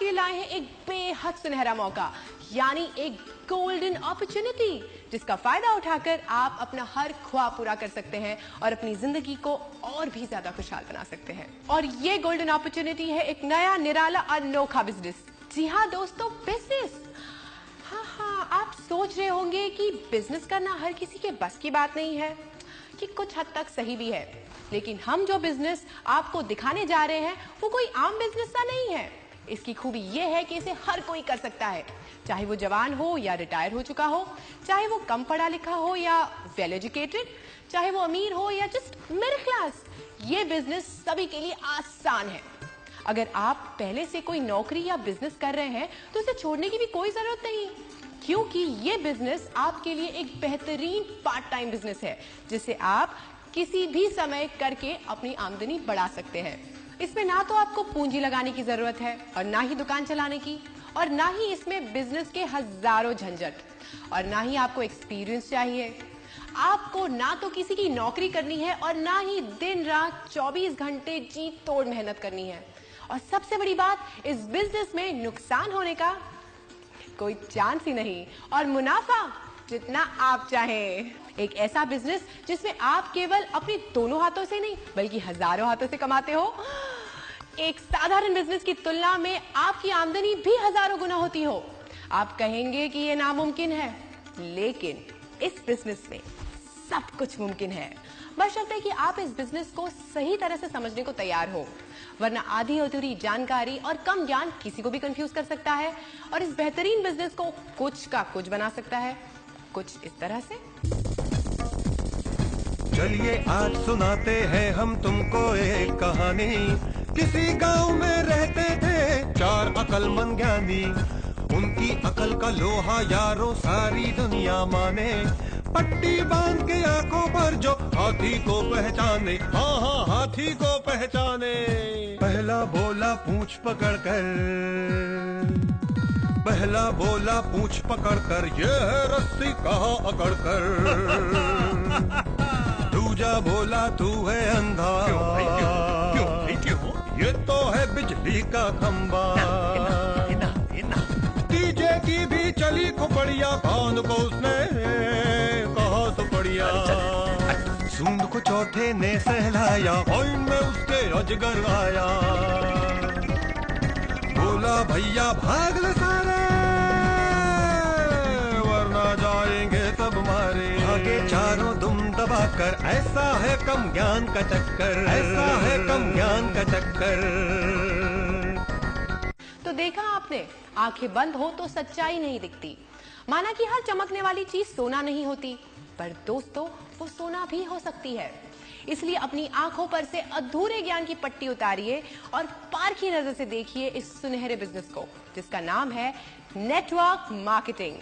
आपके लिए लाए हैं एक बेहद सुनहरा मौका, यानी एक गोल्डन अपॉर्चुनिटी, जिसका फायदा उठाकर आप अपना हर ख्वाब पूरा कर सकते हैं और अपनी जिंदगी को और भी ज्यादा खुशहाल बना सकते हैं। और ये गोल्डन अपॉर्चुनिटी है एक नया निराला अनोखा बिजनेस। जी हाँ दोस्तों, बिजनेस। हाँ, आप सोच रहे होंगे कि बिजनेस करना हर किसी के बस की बात नहीं है, कि कुछ हद तक सही भी है, लेकिन हम जो बिजनेस आपको दिखाने जा रहे हैं वो कोई आम बिजनेस सा नहीं है। इसकी खूबी ये है कि इसे हर कोई कर सकता है, चाहे वो जवान हो या रिटायर हो चुका हो, चाहे वो कम पढ़ा लिखा हो या वेल एजुकेटेड, चाहे वो अमीर हो या जस्ट मिडिल क्लास। ये बिजनेस सभी के लिए आसान है। अगर आप पहले से कोई नौकरी या बिजनेस कर रहे हैं तो इसे छोड़ने की भी कोई जरूरत नहीं, क्योंकि ये बिजनेस आपके लिए एक बेहतरीन पार्ट टाइम बिजनेस है, जिसे आप किसी भी समय करके अपनी आमदनी बढ़ा सकते हैं। इसमें ना तो आपको पूंजी लगाने की जरूरत है और ना ही दुकान चलाने की, और ना ही इसमें बिजनेस के हजारों झंझट, और ना ही आपको एक्सपीरियंस चाहिए। आपको ना तो किसी की नौकरी करनी है और ना ही दिन रात 24 घंटे जी तोड़ मेहनत करनी है। और सबसे बड़ी बात, इस बिजनेस में नुकसान होने का कोई चांस ही नहीं, और मुनाफा जितना आप चाहें। एक ऐसा बिजनेस जिसमें आप केवल अपने दोनों हाथों से नहीं बल्कि हजारों हाथों से कमाते हो। एक साधारण बिजनेस की तुलना में आपकी आमदनी भी हजारों गुना होती हो। आप कहेंगे कि यह नामुमकिन है, लेकिन इस बिजनेस में सब कुछ मुमकिन है, बशर्ते कि आप इस बिजनेस को सही तरह से समझने को तैयार हो, वरना आधी अधूरी जानकारी और कम ज्ञान किसी को भी कंफ्यूज कर सकता है और इस बेहतरीन बिजनेस को कुछ का कुछ बना सकता है। कुछ इस तरह से। चलिए आज सुनाते हैं हम तुमको एक कहानी। किसी गांव में रहते थे 4 अकलमंद ज्ञानी। उनकी अकल का लोहा यारों सारी दुनिया माने। पट्टी बांध के आंखों पर जो हाथी को पहचाने, हाँ हाथी को पहचाने। पहला बोला पूंछ पकड़कर, पहला बोला पूंछ पकड़कर, ये है रस्सी कहाँ अकड़कर। दूजा बोला तू है अंधा, क्यों? ये तो है बिजली का खंबा। तीजे की भी चली खोपड़िया, कान को उसने कहा सुपड़िया। सूंड को चौथे ने सहलाया, कोइन में उसके अजगर आया। बोला भैया भाग ले सारे, वरना जाएंगे सब मारे। आगे चारों दुम दबाकर, ऐसा है कम ज्ञान का चक्कर, ऐसा है कम ज्ञान का चक्कर। तो देखा आपने, आंखें बंद हो तो सच्चाई नहीं दिखती। माना कि हर चमकने वाली चीज सोना नहीं होती, पर दोस्तों वो सोना भी हो सकती है। इसलिए अपनी आंखों पर से अधूरे ज्ञान की पट्टी उतारिए और पारखी नजर से देखिए इस सुनहरे बिजनेस को, जिसका नाम है नेटवर्क मार्केटिंग।